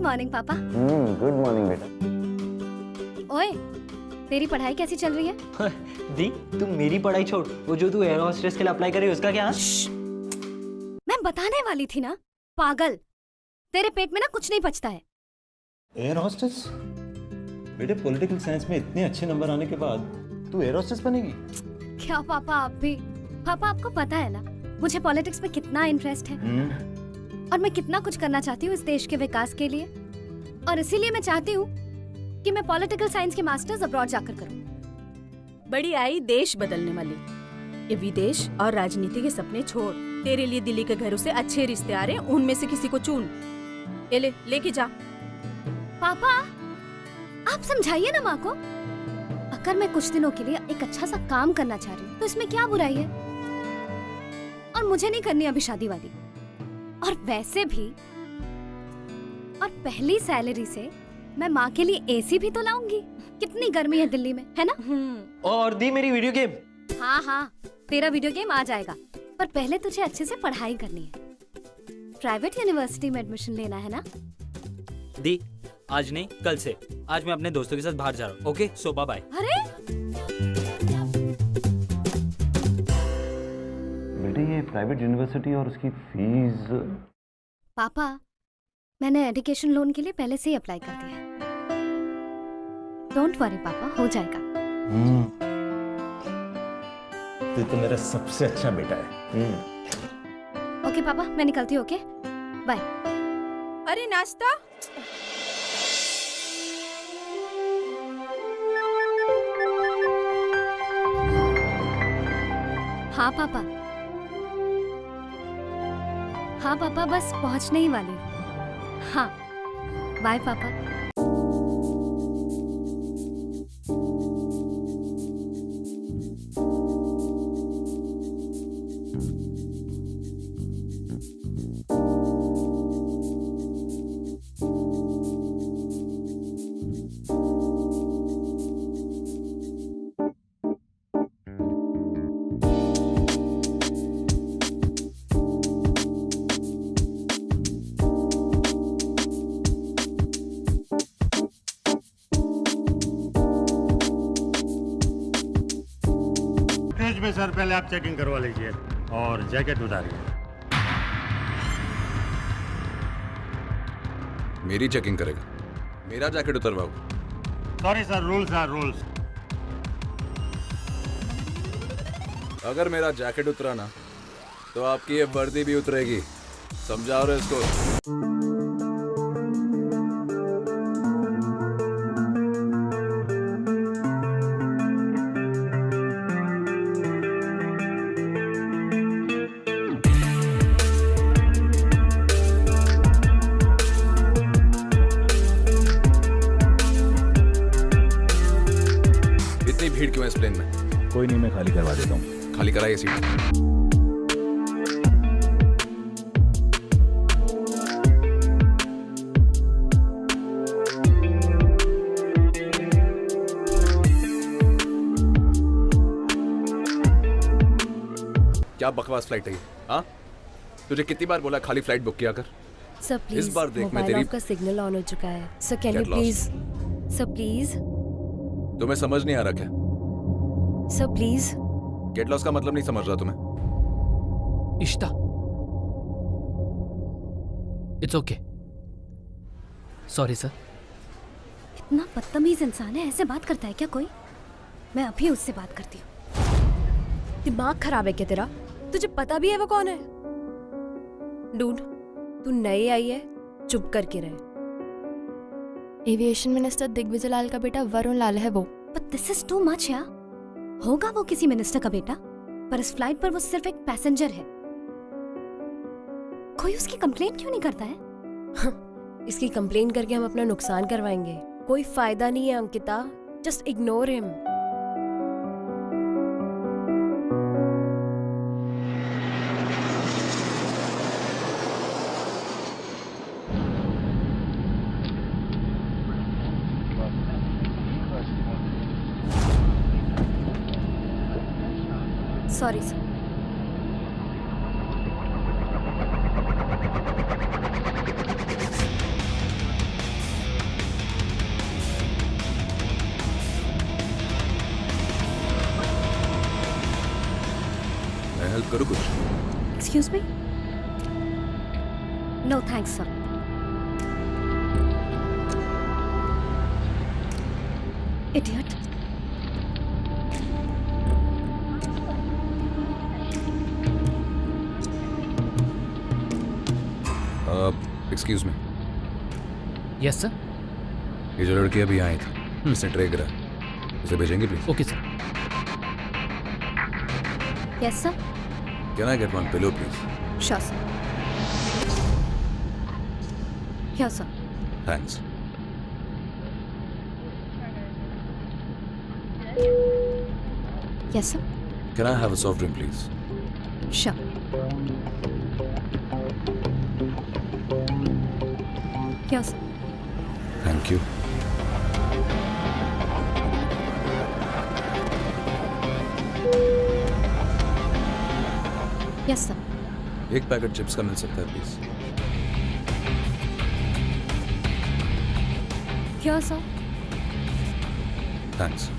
Good morning पापा। Good morning बेटा। ओए, तेरी पढ़ाई कैसी चल रही है? दी, तू मेरी पढ़ाई छोड़, वो जो तू एयर होस्टेस के लिए अप्लाई कर रही है उसका क्या? मैं बताने वाली थी ना, पागल। तेरे पेट में ना कुछ नहीं पचता है। Air hostess? बेटे पॉलिटिकल साइंस में इतने अच्छे नंबर आने के बाद तू एयर हॉस्टेस बनेगी? क्या पापा आप भी? पापा आपको पता है ना मुझे पॉलिटिक्स में कितना इंटरेस्ट है और मैं कितना कुछ करना चाहती हूँ इस देश के विकास के लिए, और इसीलिए मैं चाहती हूँ कि मैं पॉलिटिकल साइंस के मास्टर्स अब्रॉड जाकर करूँ। बड़ी आई देश बदलने वाली। ये विदेश और राजनीति के सपने छोड़, तेरे लिए दिल्ली के घरों से अच्छे रिश्ते आ रहे हैं, उनमें से किसी को चुन। लेके जा। पापा आप समझाइए ना माँ को। अगर मैं कुछ दिनों के लिए एक अच्छा सा काम करना चाह रही हूँ तो इसमें क्या बुराई है? और मुझे नहीं करनी अभी शादी वादी। और वैसे भी और पहली सैलरी से मैं माँ के लिए एसी भी तो लाऊंगी। कितनी गर्मी है दिल्ली में, है ना? और दी मेरी वीडियो गेम। हाँ हाँ, तेरा वीडियो गेम आ जाएगा, पर पहले तुझे अच्छे से पढ़ाई करनी है। प्राइवेट यूनिवर्सिटी में एडमिशन लेना है ना? दी, आज नहीं कल से। आज मैं अपने दोस्तों के साथ बाहर जा रहा हूँ। ओके, सो बाय बाय। अरे बेटे ये प्राइवेट यूनिवर्सिटी और उसकी फीस? पापा, मैंने एजुकेशन लोन के लिए पहले से ही अप्लाई कर दिया है। डोंट वरी पापा, हो जाएगा। तू तो मेरा सबसे अच्छा बेटा है। ओके पापा, मैं निकलती हूँ। Okay bye. अरे नाश्ता। हाँ पापा, हाँ पापा, बस पहुँचने ही वाली हूँ। हाँ बाय पापा। में सर पहले आप चेकिंग करवा लीजिए और जैकेट उतारिए। मेरी चेकिंग करेगा? मेरा जैकेट उतरवाओ? Sorry sir, rules are rules. अगर मेरा जैकेट उतरा ना तो आपकी ये वर्दी भी उतरेगी। समझाओ रे इसको। भीड़ क्यों है इस प्लेन में? कोई नहीं, मैं खाली करवा देता हूँ। खाली कराइए सीट। क्या बकवास फ्लाइट है ये? हाँ, तुझे कितनी बार बोला खाली फ्लाइट बुक किया कर? सर प्लीज, इस बार देख मैं मोबाइल तेरी आपका सिग्नल ऑन हो चुका है। Sir can you Get lost. Please? Sir please, तुम्हें समझ नहीं आ रहा क्या? Sir please. गेट लॉस का मतलब नहीं समझ रहा तुम्हें? इश्ता, इट्स ओके। Sorry sir. इतना बदतमीज इंसान है, ऐसे बात करता है क्या कोई? मैं अभी उससे बात करती हूँ। दिमाग खराब है क्या तेरा? तुझे पता भी है वो कौन है? डूड, तू नई आई है, चुप करके रहे। एविएशन मिनिस्टर दिग्विजय लाल का बेटा वरुण लाल है वो। But this is too much यार। होगा वो किसी मिनिस्टर का बेटा, पर इस फ्लाइट पर वो सिर्फ एक पैसेंजर है। कोई उसकी कंप्लेंट क्यों नहीं करता है? इसकी कंप्लेन करके हम अपना नुकसान करवाएंगे। कोई फायदा नहीं है Ankita, just ignore him. Sorry sir. करूँ कुछ? Excuse me? No thanks sir. Idiot. Excuse me, yes sir. ये जो लड़की अभी आई थी, इसने ट्रे करा, उसे भेजेंगे please? Okay sir. Yes sir. Can I get one pillow please? Sure sir. Yes sir. Thanks. Yes sir. Can I have a soft drink please? Sure. Yes sir. Thank you. Yes sir. एक packet chips का मिल सकता है please? Yes sir. Thanks.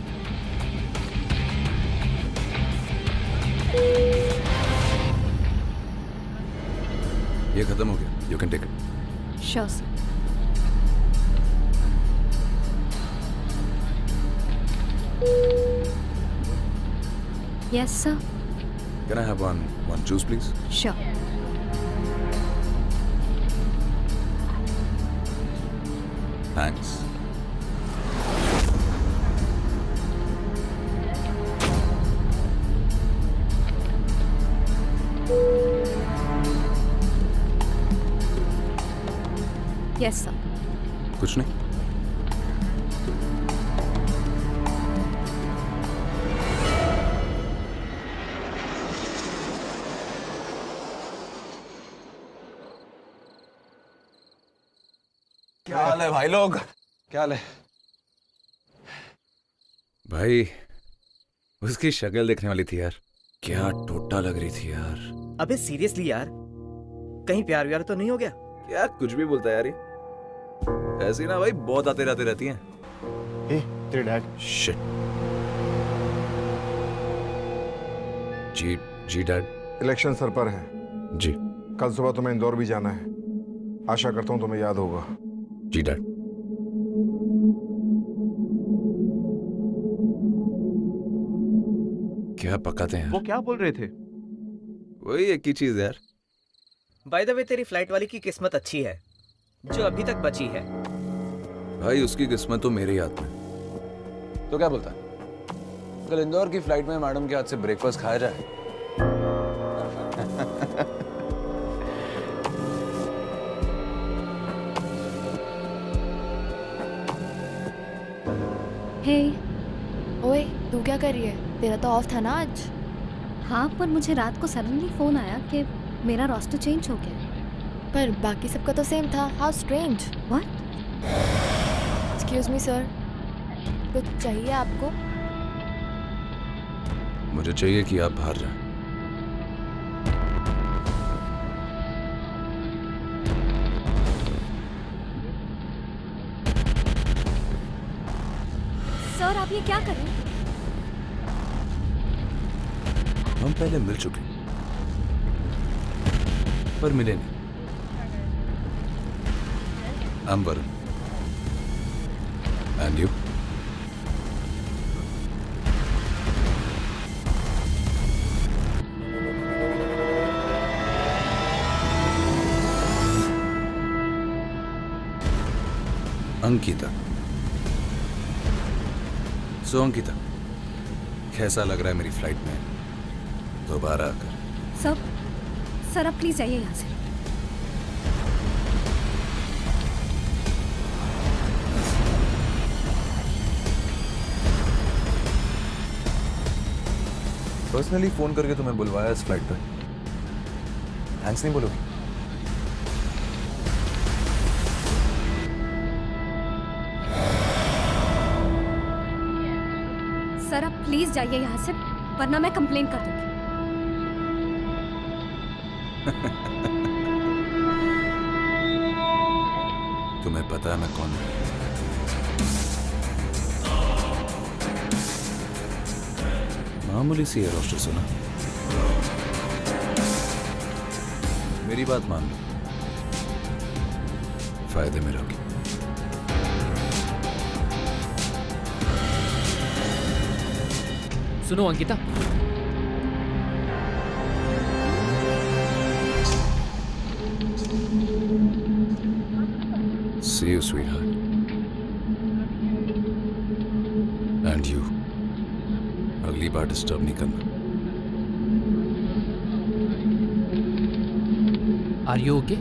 ये खत्म हो गया, you can take it. Sure sir. Yes sir. Can I have one juice please? Sure. Thanks. Yes sir. कुछ नहीं। क्या हाल है भाई लोग? क्या हाल है भाई? उसकी शक्ल देखने वाली थी यार, क्या टोटा लग रही थी यार। अबे सीरियसली यार, कहीं प्यार व्यार तो नहीं हो गया? क्या कुछ भी बोलता है यार ये। ऐसी ना भाई बहुत आते जाते रहती हैं। ए, तेरे डैड। शिट। जी जी डैड। इलेक्शन सर पर है जी। कल सुबह तुम्हें इंदौर भी जाना है। आशा करता हूँ तुम्हें याद होगा। जी डैड। क्या पकाते हैं? वो क्या बोल रहे थे? वही एक ही चीज यार। बाय द वे तेरी फ्लाइट वाली की किस्मत अच्छी है जो अभी तक बची है। भाई उसकी किस्मत तो मेरे हाथ में। तो क्या बोलता है? कल इंदौर की फ्लाइट में मैडम के हाथ से ब्रेकफास्ट खाया जाए। हे। ओए तू क्या कर रही है? तेरा तो ऑफ था ना आज। हाँ, पर मुझे रात को सडनली फोन आया कि मेरा रोस्टर चेंज हो गया। पर बाकी सबका तो सेम था। How strange. What? Excuse me sir, कुछ चाहिए आपको? मुझे चाहिए कि आप बाहर जाएं। सर आप ये क्या कर रहे हैं? हम पहले मिल चुके पर मिले नहीं। I'm Varun. And you? Ankita. सो अंकिता, कैसा लग रहा है मेरी फ्लाइट में दोबारा आकर? सर आप प्लीज जाइए यहाँ से। पर्सनली फोन करके तुम्हें बुलवाया इस फ्लाइट पे। थैंक्स नहीं बोलोगी? सर आप प्लीज जाइए यहाँ से वरना मैं कंप्लेन कर दूंगी। तुम्हें पता है मैं कौन हूं? मामूली सी एयर होस्टेस हो ना? मेरी बात मान लो, फायदे में रहोगी। सुनो Ankita, See you, sweetheart. And you. अगली बार डिस्टर्ब नहीं करना। Are you okay?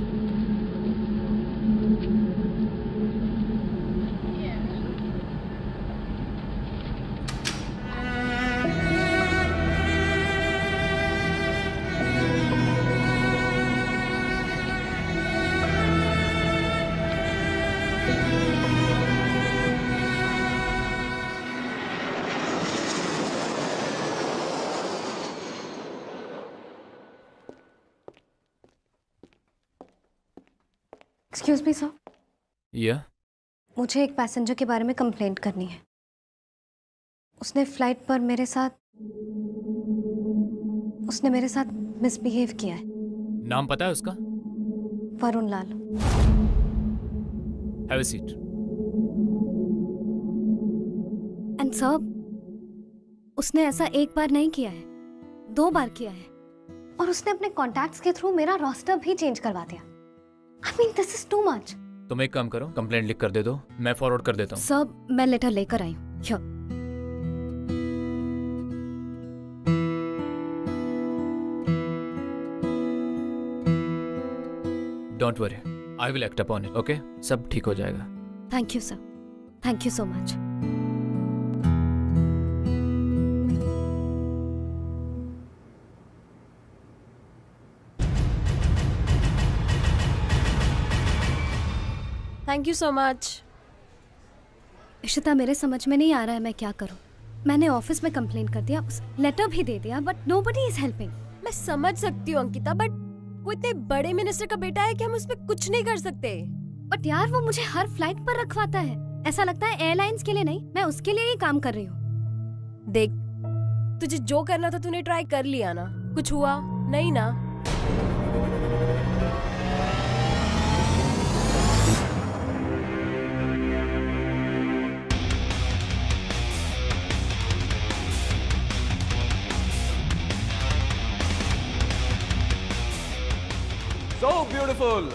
Excuse me sir, या मुझे एक पैसेंजर के बारे में कंप्लेंट करनी है। उसने फ्लाइट पर मेरे साथ मिसबिहेव किया है। नाम पता है उसका? Varun Lal. Have a seat. And sir, उसने ऐसा एक बार नहीं किया है, 2 बार किया है, और उसने अपने कॉन्टैक्ट्स के थ्रू मेरा रोस्टर भी चेंज करवा दिया। I mean, this is too much. तुम एक काम करो, कंप्लेंट लिख कर दे दो, मैं फॉरवर्ड कर देता हूँ। सर, मैं लेटर लेकर आई हूँ। Here. Don't worry, I will act upon it, okay? सब ठीक हो जाएगा। Thank you sir, thank you so much. Thank you so much. Ishita, मेरे समझ में नहीं आ रहा है मैं क्या करूं। मैंने ऑफिस में कंप्लेंट कर दिया, लेटर भी दे दिया, बट नोबडी इज हेल्पिंग। मैं समझ सकती हूँ अंकिता, बट वो इतने बड़े मिनिस्टर का बेटा है कि हम उस पर कुछ नहीं कर सकते। बट यार, वो मुझे हर फ्लाइट पर रखवाता है। ऐसा लगता है एयरलाइंस के लिए नहीं, मैं उसके लिए ही काम कर रही हूँ। देख, तुझे जो करना था तूने ट्राई कर लिया ना, कुछ हुआ नहीं ना। So beautiful.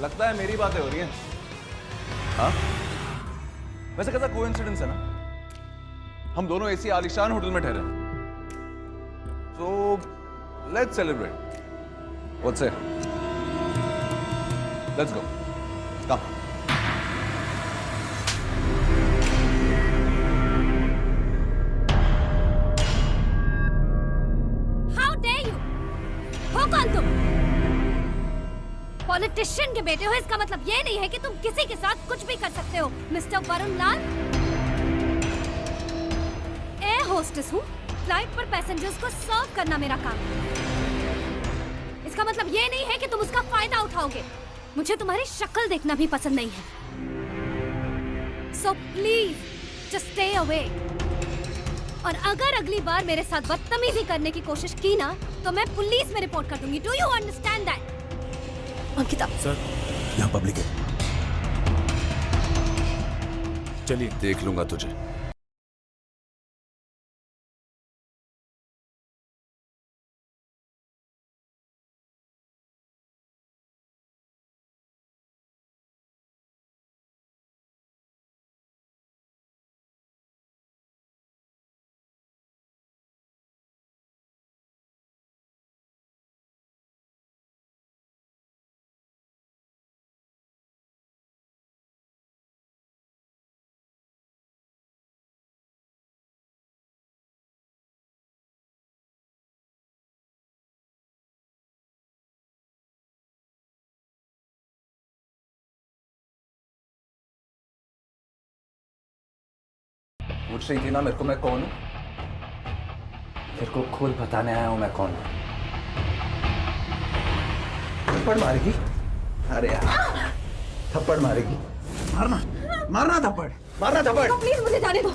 लगता है मेरी बातें हो रही हैं। हाँ? वैसे कैसा कोइंसिडेंस है ना? हम दोनों एसी आलिशान होटल में ठहरे। So let's celebrate. What's it? Let's go. Come. How dare you? हो कौन तुम? पॉलिटिशियन के बेटे हो, इसका मतलब ये नहीं है कि तुम किसी के साथ कुछ भी कर सकते हो। मिस्टर वरुण लाल, एयर होस्टेस हूँ, फ्लाइट पर पैसेंजर्स को सर्व करना मेरा काम है। इसका मतलब ये नहीं है कि तुम उसका फायदा उठाओगे। मुझे तुम्हारी शक्ल देखना भी पसंद नहीं है। So please just stay away. और अगर अगली बार मेरे साथ बदतमीजी करने की कोशिश की ना, तो मैं पुलिस में रिपोर्ट कर दूंगी। Do you understand that? Ankita, sir, यहाँ पब्लिक है। चलिए, देख लूंगा तुझे। पूछ रही थी ना मेरे को मैं कौन हूँ? तेरे को खुद बताने आया हूँ मैं कौन हूँ। थप्पड़ मारेगी? अरे यार, थप्पड़ मारेगी? मारना, मारना थप्पड़, मारना थप्पड़। प्लीज मुझे जाने दो।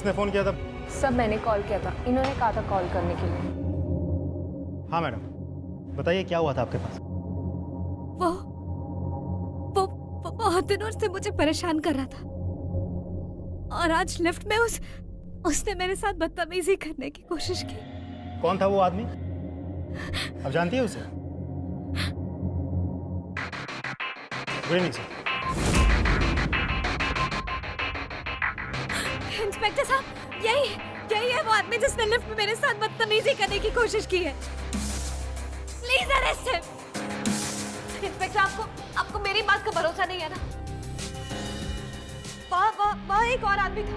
किसने फ़ोन किया था? सब मैंने कॉल किया था, इन्होंने कहा था कॉल करने के लिए। हाँ मैडम, बताइए क्या हुआ था आपके पास? वो बहुत दिनों से मुझे परेशान कर रहा था और आज लिफ्ट में उसने मेरे साथ बदतमीजी करने की कोशिश की। कौन था वो आदमी? अब जानती है उसे? Good evening sir. इंस्पेक्टर साहब, यही है वो आदमी जिसने लिफ्ट में मेरे साथ बदतमीजी करने की कोशिश की है। Please arrest him. इंस्पेक्टर, आपको मेरी बात का भरोसा नहीं है ना? वहाँ एक और आदमी था,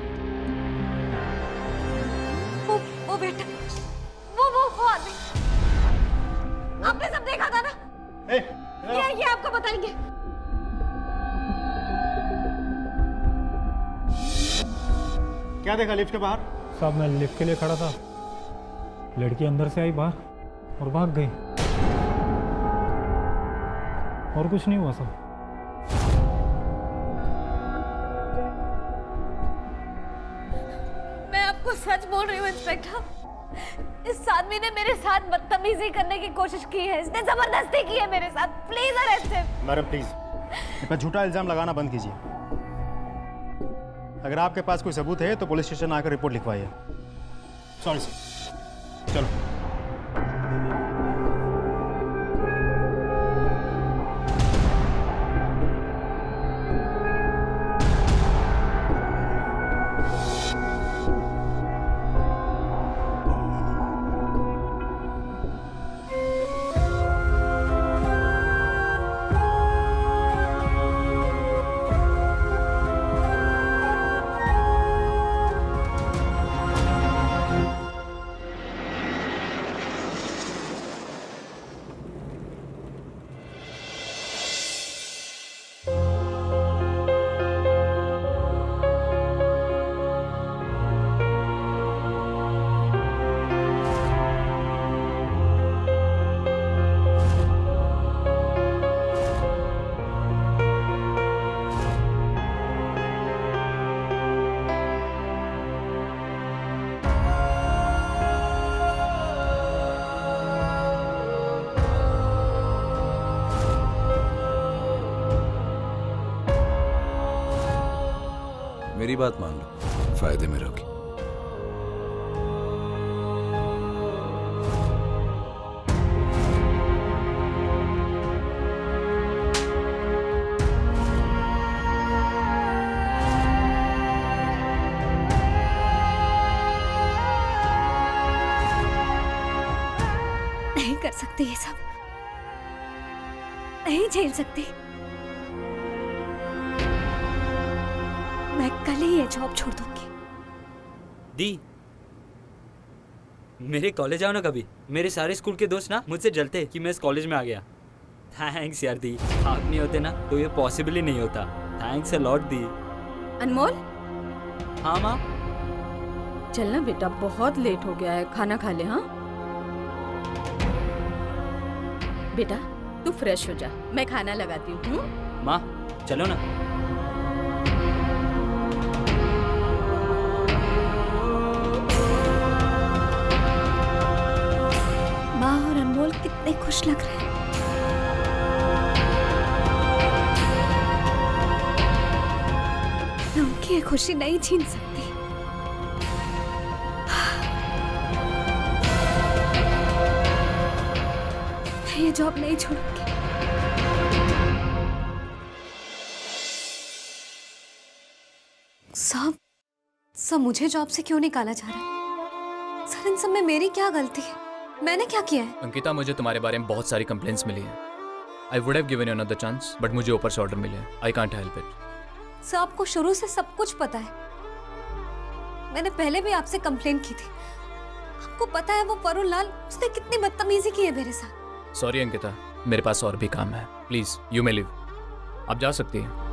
वो बेटा, वो आदमी, आपने सब देखा था ना? ये आपको बताएंगे। क्या देखा लिफ्ट के बाहर? साहब मैं लिफ्ट के लिए खड़ा था, लड़की अंदर से आई बाहर और भाग गई, और कुछ नहीं हुआ साहब। मैं आपको सच बोल रही हूँ इंस्पेक्टर, इस आदमी ने मेरे साथ बदतमीजी करने की कोशिश की है, इसने जबरदस्ती की है मेरे साथ। Please arrest him. Madam please, इस पर झूठा इल्जाम लगाना बंद कीजिए। अगर आपके पास कोई सबूत है तो पुलिस स्टेशन आकर रिपोर्ट लिखवाइए। सॉरी सर, चलो। मेरी बात मान लो, फायदे में रहोगी। नहीं कर सकती ये सब, नहीं झेल सकती। मैं कल ही ये जॉब छोड़ दूंगी। दी, मेरे कॉलेज आओ ना कभी। मेरे सारे स्कूल के दोस्त ना मुझसे जलते कि मैं इस कॉलेज में आ गया। थैंक्स यार दी, आप नहीं होते ना तो ये पॉसिबल ही नहीं होता। थैंक्स अ लॉट दी। अनमोल, हाँ माँ। चलना बेटा, बहुत लेट हो गया है, खाना खा ले। हाँ बेटा, तू फ्रेश हो जा, मैं खाना लगाती हूँ। माँ चलो ना। माँ और अनमोल कितने खुश लग रहे हैं। मैं उनकी ये खुशी नहीं छीन सकती। मैं ये जॉब नहीं छोड़ूंगी। सब मुझे जॉब से क्यों निकाला जा रहा है? सर, इन सब में मेरी क्या गलती है? मैंने क्या किया है? अंकिता, मुझे तुम्हारे बारे में बहुत सारी कंप्लेंट्स मिली हैं। I would have given you another chance, but मुझे ऊपर से ऑर्डर मिले। I can't help it. Sir, आपको शुरू से सब कुछ पता है। मैंने पहले भी आपसे कंप्लेंट की थी। आपको पता है वो वरुण लाल, उसने कितनी बदतमीजी की है मेरे साथ। सॉरी अंकिता, मेरे पास और भी काम है। Please you may live. आप जा सकती हैं।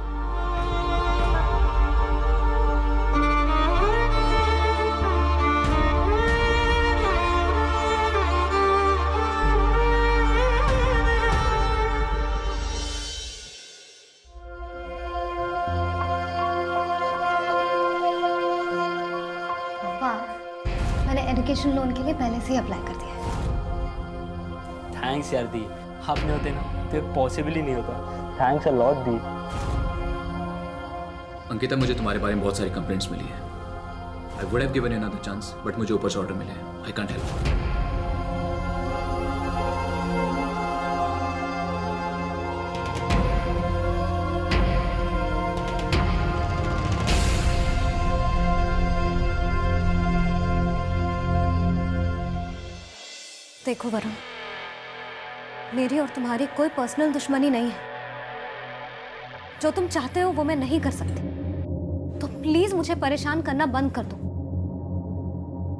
एजुकेशन लोन के लिए पहले से ही अप्लाई कर दिया है। थैंक्स यार दी, आप नहीं होते ना तो पॉसिबल ही नहीं होता। थैंक्स अ लॉट दी। अंकिता, मुझे तुम्हारे बारे में बहुत सारी कंप्लेंट्स मिली है। I would have given you another chance, but मुझे ऊपर से ऑर्डर मिले हैं। I can't help. देखो वरुण, मेरी और तुम्हारी कोई पर्सनल दुश्मनी नहीं है। जो तुम चाहते हो वो मैं नहीं कर सकती, तो प्लीज मुझे परेशान करना बंद कर दो।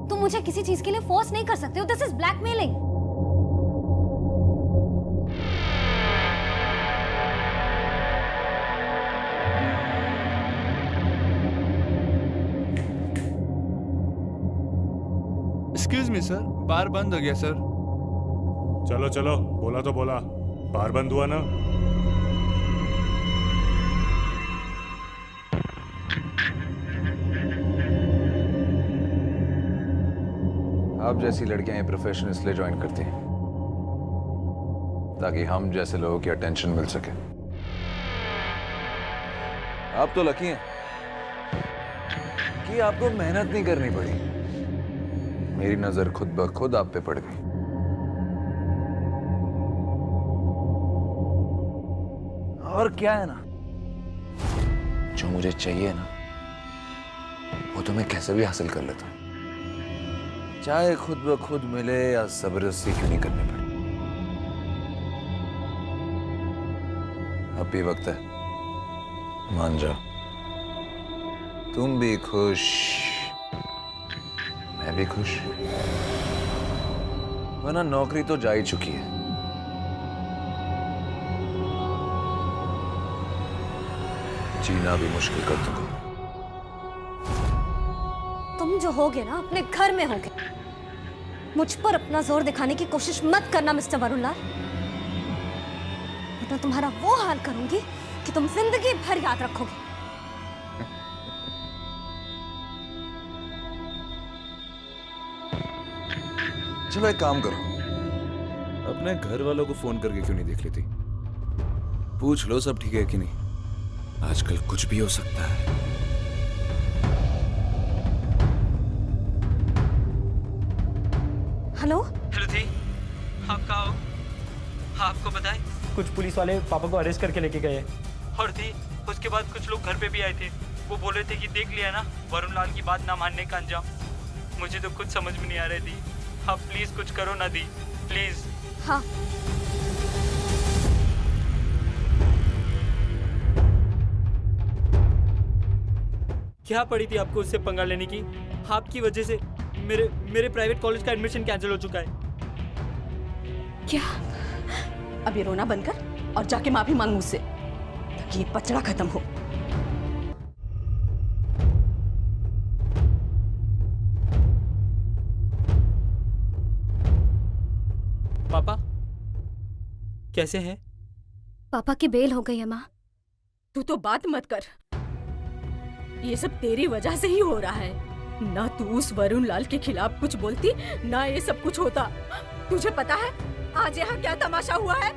तुम मुझे किसी चीज के लिए फोर्स नहीं कर सकते हो। This is blackmailing. Excuse me sir, बार बंद हो गया सर। चलो चलो, बोला तो बोला, बार बंद हुआ ना। आप जैसी लड़कियां ये प्रोफेशन इसलिए ज्वाइन करती हैं ताकि हम जैसे लोगों की अटेंशन मिल सके। आप तो लकी हैं कि आपको मेहनत नहीं करनी पड़ी। मेरी नजर खुद ब खुद आप पे पड़ गई। और क्या है ना, जो मुझे चाहिए ना वो तो मैं कैसे भी हासिल कर लेता हूं, चाहे खुद ब खुद मिले या जबरदस्ती क्यों नहीं करनी पड़े। अब भी वक्त है, मान जाओ। तुम भी खुश, मैं भी खुश, वरना नौकरी तो जा ही चुकी है। जीना भी मुश्किल कर दूंगा। तुम जो होगे ना अपने घर में होगे। मुझ पर अपना जोर दिखाने की कोशिश मत करना मिस्टर वरुण लाल, वरना तुम्हारा वो हाल करूंगी कि तुम जिंदगी भर याद रखोगे। चलो एक काम करो, अपने घर वालों को फोन करके क्यों नहीं देख लेती? पूछ लो सब ठीक है कि नहीं। आजकल कुछ भी हो सकता है। हेलो हेलो दी, आप कहाँ हो? आपको पता है कुछ पुलिस वाले पापा को अरेस्ट करके लेके गए। और दी, उसके बाद कुछ लोग घर पे भी आए थे। वो बोल रहे थे कि देख लिया ना वरुण लाल की बात ना मानने का अंजाम। मुझे तो कुछ समझ में नहीं आ रही दी। आप प्लीज कुछ करो ना दी, प्लीज। हाँ, क्या पड़ी थी आपको उससे पंगा लेने की? आपकी वजह से मेरे प्राइवेट कॉलेज का एडमिशन कैंसिल हो चुका है। क्या? अब ये रोना बंद कर और जाके माफी मांग मुझसे, ताकि ये पचड़ा खत्म हो। पापा कैसे हैं? पापा की बेल हो गई है माँ। तू तो बात मत कर, ये सब तेरी वजह से ही हो रहा है। ना तू उस वरुण लाल के खिलाफ कुछ बोलती, ना ये सब कुछ होता। तुझे पता है आज यहाँ क्या तमाशा हुआ है?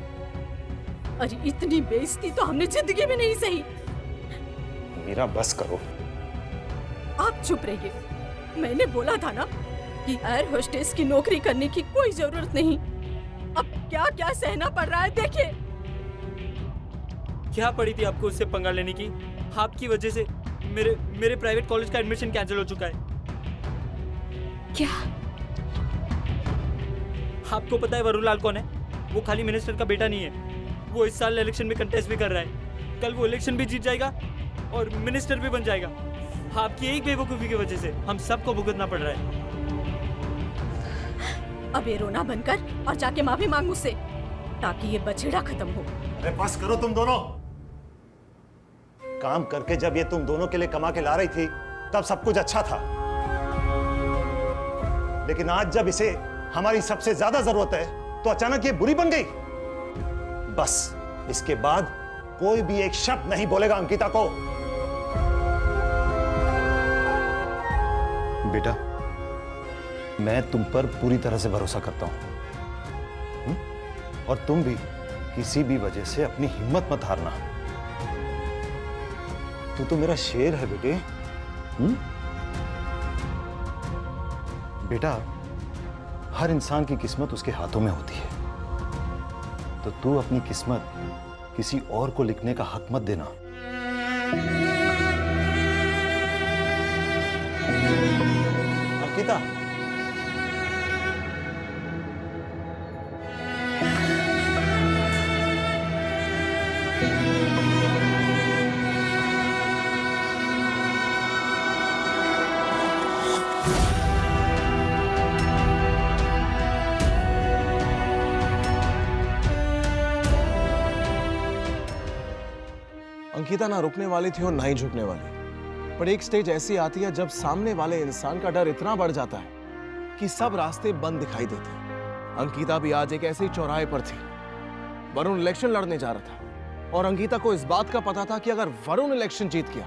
अरे इतनी बेइज्जती तो हमने जिंदगी में नहीं सही। मीरा बस करो। आप चुप रहिए। मैंने बोला था ना कि एयर होस्टेस की नौकरी करने की कोई जरूरत नहीं। अब क्या क्या सहना पड़ रहा है देखिए। क्या पड़ी थी आपको उससे पंगा लेने की? आपकी वजह से मेरे प्राइवेट कॉलेज का एडमिशन कैंसिल हो चुका है। क्या? आपको पता है वरुण लाल कौन है? वो खाली मिनिस्टर का बेटा नहीं है, वो इस साल इलेक्शन में कंटेस्ट भी कर रहा है। कल वो इलेक्शन भी जीत जाएगा और मिनिस्टर भी बन जाएगा। आपकी एक बेवकूफी की वजह से हम सबको भुगतना पड़ रहा है। अब ये रोना बंद कर और जाके माफी मांग मुझसे, ताकि ये बछड़ा खत्म हो। अरे बस करो तुम दोनों। काम करके जब ये तुम दोनों के लिए कमा के ला रही थी तब सब कुछ अच्छा था, लेकिन आज जब इसे हमारी सबसे ज्यादा जरूरत है तो अचानक ये बुरी बन गई। बस इसके बाद कोई भी एक शब्द नहीं बोलेगा अंकिता को। बेटा मैं तुम पर पूरी तरह से भरोसा करता हूं। और तुम भी किसी भी वजह से अपनी हिम्मत मत हारना। तू तो मेरा शेर है बेटे। बेटा, हर इंसान की किस्मत उसके हाथों में होती है, तो तू अपनी किस्मत किसी और को लिखने का हक मत देना। अंकिता, अंकिता ना रुकने वाली थी और ना ही झुकने वाली, पर एक स्टेज ऐसी आती है जब सामने वाले इंसान का डर इतना बढ़ जाता है कि सब रास्ते बंद दिखाई देते हैं। अंकिता भी आज एक ऐसे ही चौराहे पर थी। वरुण इलेक्शन लड़ने जा रहा था और अंकिता को इस बात का पता था कि अगर वरुण इलेक्शन जीत गया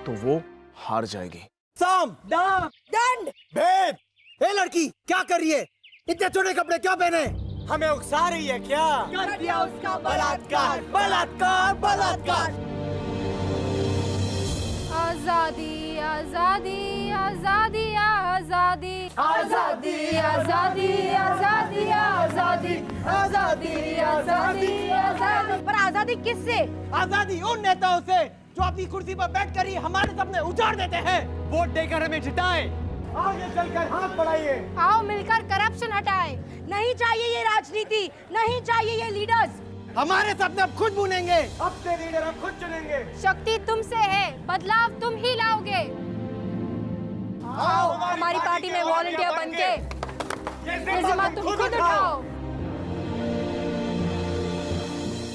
तो वो हार जाएगी। साम, दाम, दंड, भेद। ए लड़की, क्या कर रही है? इतने छोटे कपड़े क्यों पहने? हमें उकसा रही है क्या? कर दिया उसका बलात्कार, बलात्कार, बलात्कार। आजादी आजादी आजादी आजादी आजादी आजादी आजादी आजादी आजादी आजादी आजादी। पर आजादी किससे? आजादी उन नेताओं से जो अपनी कुर्सी पर बैठकर ही हमारे सपने उजाड़ देते हैं। वोट देकर हमें जिताएं। आगे चलकर हाथ बढ़ाइए। आओ मिलकर करप्शन हटाएं। नहीं चाहिए ये राजनीति, नहीं चाहिए ये लीडर्स। हमारे सपने अब खुद बुनेंगे, अपने लीडर अब खुद चुनेंगे। शक्ति तुमसे है, बदलाव तुम ही लाओगे। आओ हमारी पार्टी में वॉलंटियर बनके ये जिम्मा तुम खुद उठाओ।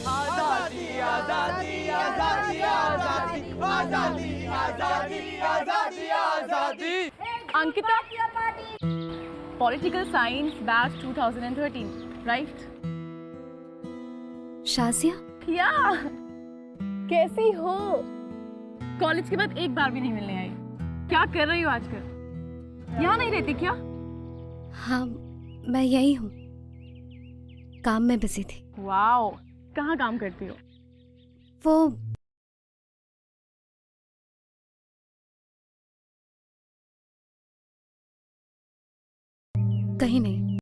आजादी आजादी आजादी आजादी आजादी आजादी आजादी आजादी। Ankita, political science batch 2013, right? Shazia, या कैसी हो? कॉलेज के बाद एक बार भी नहीं मिलने आई। क्या कर रही हो आजकल? यहाँ नहीं रहती क्या? हाँ, मैं यही हूँ, काम में बिजी थी। वाओ, कहाँ काम करती हो? वो कहीं नहीं।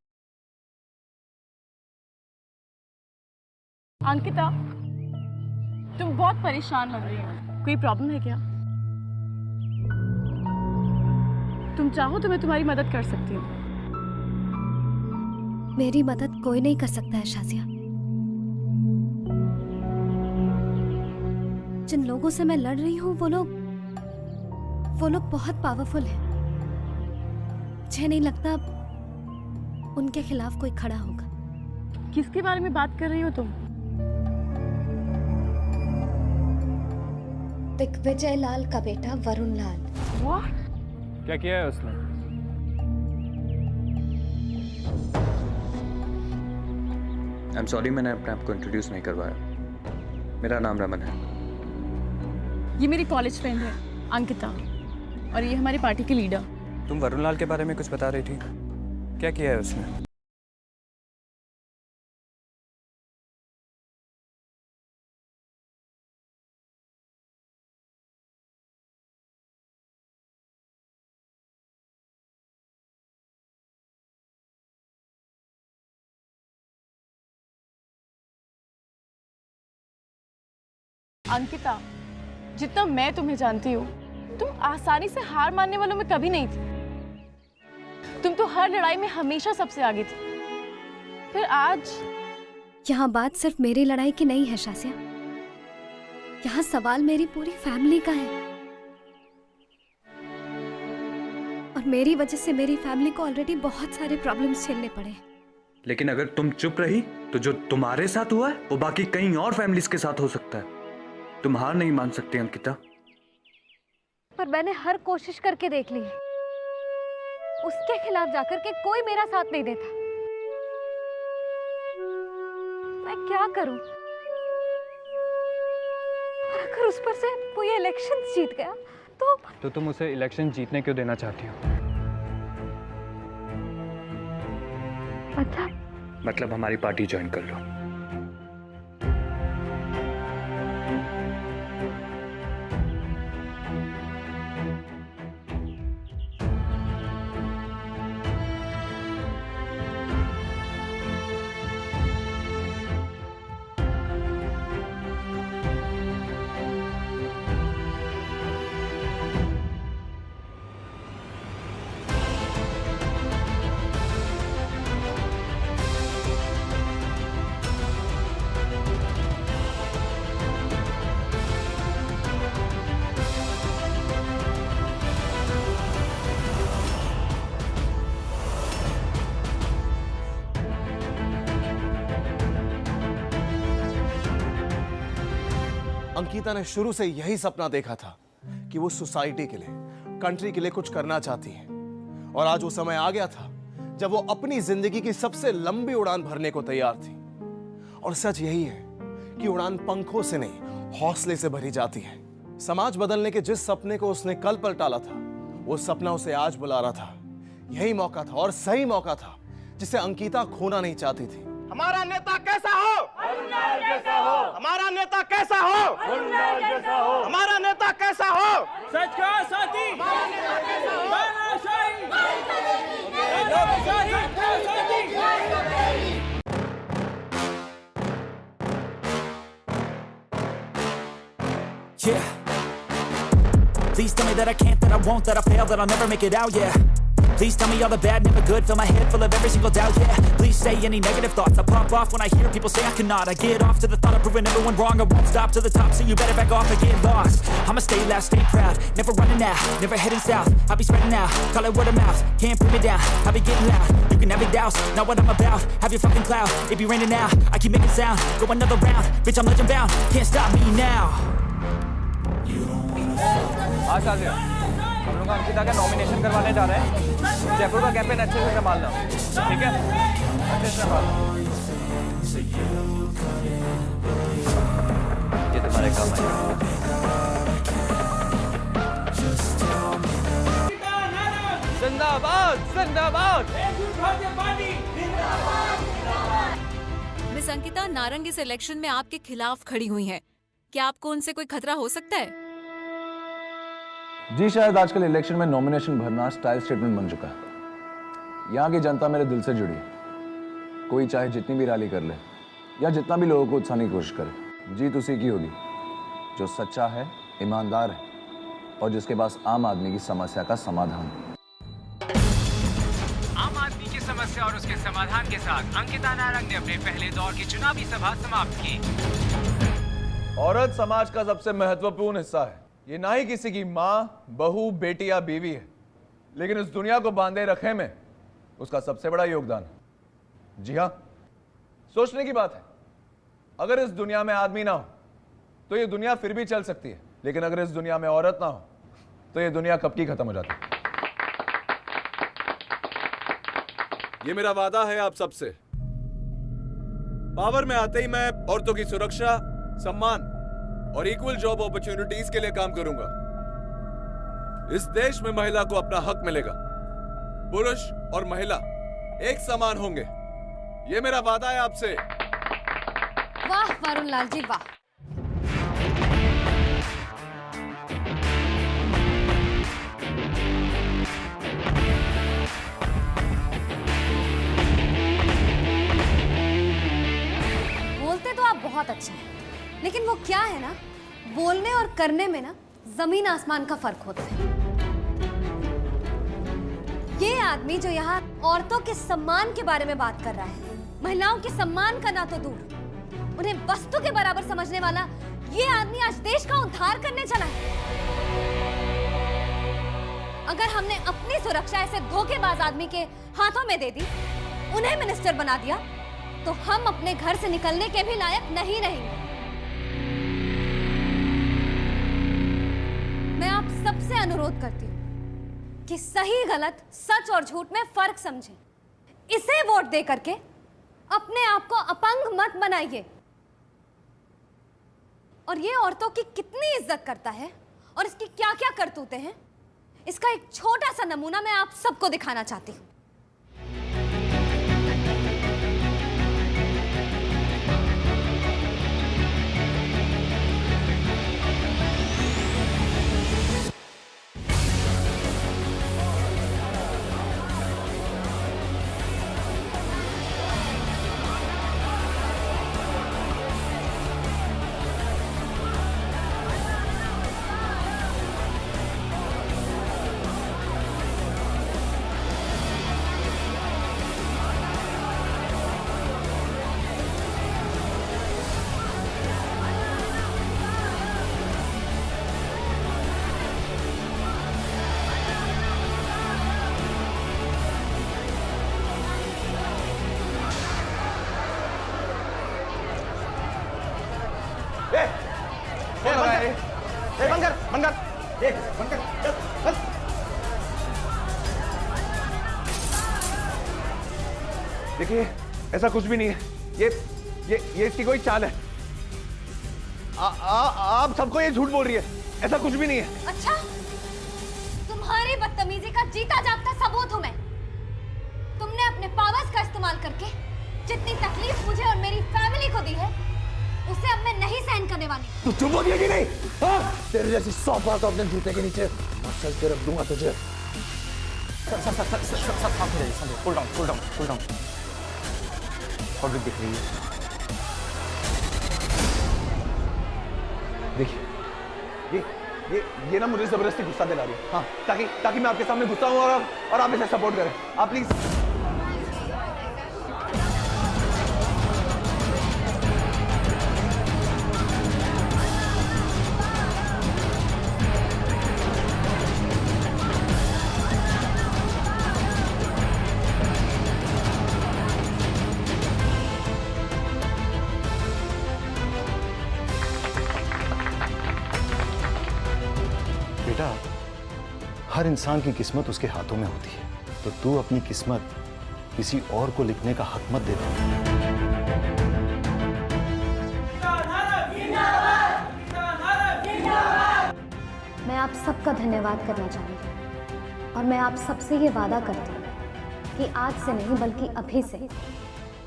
अंकिता, तुम बहुत परेशान लग रही हो। कोई प्रॉब्लम है क्या? तुम चाहो तो मैं तुम्हारी मदद कर सकती हूँ। मेरी मदद कोई नहीं कर सकता है शाजिया। जिन लोगों से मैं लड़ रही हूँ वो लोग बहुत पावरफुल हैं। मुझे नहीं लगता उनके खिलाफ कोई खड़ा होगा। किसके बारे में बात कर रही हो तुम? दिग्विजय लाल का बेटा वरुण लाल। What? क्या किया है उसने? आई एम सॉरी, मैंने अपने आप को इंट्रोड्यूस नहीं करवाया। मेरा नाम रमन है। ये मेरी कॉलेज फ्रेंड है अंकिता, और ये हमारी पार्टी की लीडर। तुम वरुण लाल के बारे में कुछ बता रही थी, क्या किया है उसने? अंकिता, जितना मैं तुम्हें जानती हूँ, तुम आसानी से हार मानने वालों में कभी नहीं थी। तुम तो हर लड़ाई में हमेशा सबसे आगे थी। फिर आज यहाँ बात सिर्फ मेरी लड़ाई की नहीं है शाजिया, यहाँ सवाल मेरी पूरी फैमिली का है। और मेरी वजह से मेरी फैमिली को ऑलरेडी बहुत सारे प्रॉब्लम्स झेलने पड़े। लेकिन अगर तुम चुप रही तो जो तुम्हारे साथ हुआ है वो बाकी कई और फैमिलीज के साथ हो सकता है। तुम हार नहीं मान सकती अंकिता। पर मैंने हर कोशिश करके देख ली, उसके खिलाफ जाकर के कोई मेरा साथ नहीं देता। मैं क्या करूं? और अगर उस पर से वो ये इलेक्शन जीत गया तो तुम उसे इलेक्शन जीतने क्यों देना चाहती हो? अच्छा, मतलब हमारी पार्टी ज्वाइन कर लो। अंकिता ने शुरू से यही सपना देखा था कि वो सोसाइटी के लिए, कंट्री के लिए कुछ करना चाहती है। और आज वो समय आ गया था जब वो अपनी जिंदगी की सबसे लंबी उड़ान भरने को तैयार थी। और सच यही है कि उड़ान पंखों से नहीं, हौसले से भरी जाती है। समाज बदलने के जिस सपने को उसने कल पर टाला था, वो सपना उसे आज बुला रहा था। यही मौका था, और सही मौका था, जिसे अंकिता खोना नहीं चाहती थी। हमारा नेता कैसा हो? हमारा नेता कैसा हो? हमारा नेता कैसा हो? सच का साथी, Yeah. Please tell me that I can't, that I won't, that I fail, that I'll never make it out, yeah. Please tell me all the bad, never good, fill my head full of every single doubt, yeah. Please say any negative thoughts, I pop off when I hear people say I cannot. I get off to the thought of proving everyone wrong, I won't stop to the top, so you better back off and get lost. I'ma stay loud, stay proud, never running out, never heading south. I'll be spreading out, call it word of mouth, can't put me down, I'll be getting loud. You can have it douse, not what I'm about, have your fucking cloud, it be raining now, I keep making sound, go another round, bitch I'm legend bound, can't stop me now. आज आलिया, हम लोग अंकिता का nomination करवाने जा रहे हैं। जयपुर का campaign अच्छे से संभालना, ठीक है? अच्छे से संभालना। ये तुम्हारे काम है। जिंदाबाद, जिंदाबाद। मिस अंकिता, नारंग इस इलेक्शन में आपके खिलाफ खड़ी हुई हैं। क्या आपको उनसे कोई खतरा हो सकता है? जी शायद आजकल इलेक्शन में नॉमिनेशन भरना स्टाइल स्टेटमेंट बन चुका है। यहाँ की जनता मेरे दिल से जुड़ी है। कोई चाहे जितनी भी रैली कर ले या जितना भी लोगों को उकसाने की कोशिश करे, जीत उसी की होगी जो सच्चा है, ईमानदार है और जिसके पास आम आदमी की समस्या का समाधान है। आम आदमी की समस्या और उसके समाधान के साथ अंकिता नारंग ने अपने पहले दौर की चुनावी सभा समाप्त की। औरत समाज का सबसे महत्वपूर्ण हिस्सा है। ये ना ही किसी की माँ, बहू, बेटी या बीवी है, लेकिन इस दुनिया को बांधे रखने में उसका सबसे बड़ा योगदान है। जी हाँ, सोचने की बात है, अगर इस दुनिया में आदमी ना हो तो ये दुनिया फिर भी चल सकती है, लेकिन अगर इस दुनिया में औरत ना हो तो ये दुनिया कब की खत्म हो जाती है। ये मेरा वादा है आप सबसे। पावर में आते ही मैं औरतों की सुरक्षा, सम्मान और इक्वल जॉब अपॉर्चुनिटीज के लिए काम करूंगा। इस देश में महिला को अपना हक मिलेगा। पुरुष और महिला एक समान होंगे। ये मेरा वादा है आपसे। वाह वरुण लाल जी, वाह। बोलते तो आप बहुत अच्छा है, लेकिन वो क्या है ना, बोलने और करने में ना जमीन आसमान का फर्क होता है। ये आदमी जो यहाँ औरतों के सम्मान के बारे में बात कर रहा है, महिलाओं के सम्मान का ना तो दूर, उन्हें वस्तु के बराबर समझने वाला ये आदमी आज देश का उद्धार करने चला है। अगर हमने अपनी सुरक्षा ऐसे धोखेबाज आदमी के हाथों में दे दी, उन्हें मिनिस्टर बना दिया, तो हम अपने घर से निकलने के भी लायक नहीं रहेंगे। मैं आप सबसे अनुरोध करती हूँ कि सही गलत, सच और झूठ में फर्क समझें। इसे वोट दे करके अपने आप को अपंग मत बनाइए। और ये औरतों की कितनी इज्जत करता है और इसकी क्या क्या करतूतें हैं, इसका एक छोटा सा नमूना मैं आप सबको दिखाना चाहती हूँ। बंद कर देख, बंद कर, चल, चल। देखिए ऐसा कुछ भी नहीं है, ये इसकी कोई चाल है। आप सबको ये झूठ बोल रही है, ऐसा कुछ भी नहीं है। अच्छा, तुम्हारी बदतमीजी का जीता जागता सबूत हूं मैं। तुमने अपने पावर्स का इस्तेमाल करके जितनी तकलीफ मुझे और मेरी फैमिली को दी है, उसे अब मैं नहीं सहन करने वाली। तू चुप हो गया कि नहीं? हाँ? तेरे जैसी 100 बार तो अपने जूते के नीचे मसल के रख दूंगा तुझे। और दिख रही है, देखिए ये ना मुझे जबरदस्ती गुस्सा दिला रही है। हाँ, ताकि मैं आपके सामने गुस्सा हूं और आप इसे सपोर्ट करें। आप प्लीज। बेटा, हर इंसान की किस्मत उसके हाथों में होती है, तो तू अपनी किस्मत किसी और को लिखने का हक मत दे दो। मैं आप सबका धन्यवाद करना चाहूँगी और मैं आप सबसे ये वादा करती हूँ कि आज से नहीं बल्कि अभी से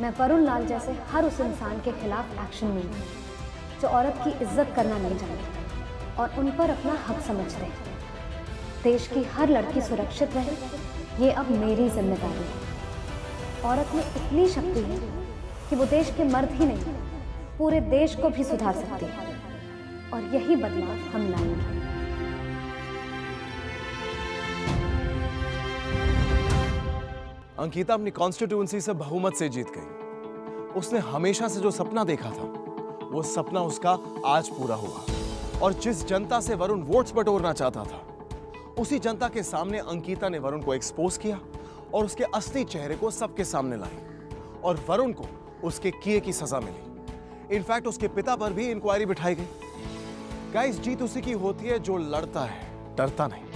मैं वरुण लाल जैसे हर उस इंसान के खिलाफ एक्शन लूँगी जो औरत की इज्जत करना नहीं जानते और उन पर अपना हक समझते हैं। देश की हर लड़की सुरक्षित रहे, ये अब मेरी जिम्मेदारी है। औरत में इतनी शक्ति है कि वो देश के मर्द ही नहीं, पूरे देश को भी सुधार सकती है और यही बदलाव हम लाएंगे। अंकिता अपनी कॉन्स्टिट्यूएंसी से बहुमत से जीत गई। उसने हमेशा से जो सपना देखा था, वो सपना उसका आज पूरा हुआ। और जिस जनता से वरुण वोट्स बटोरना चाहता था, उसी जनता के सामने अंकिता ने वरुण को एक्सपोज किया और उसके असली चेहरे को सबके सामने लाई और वरुण को उसके किए की सजा मिली। इनफैक्ट उसके पिता पर भी इंक्वायरी बिठाई गई। गाइस, जीत उसी की होती है जो लड़ता है, डरता नहीं।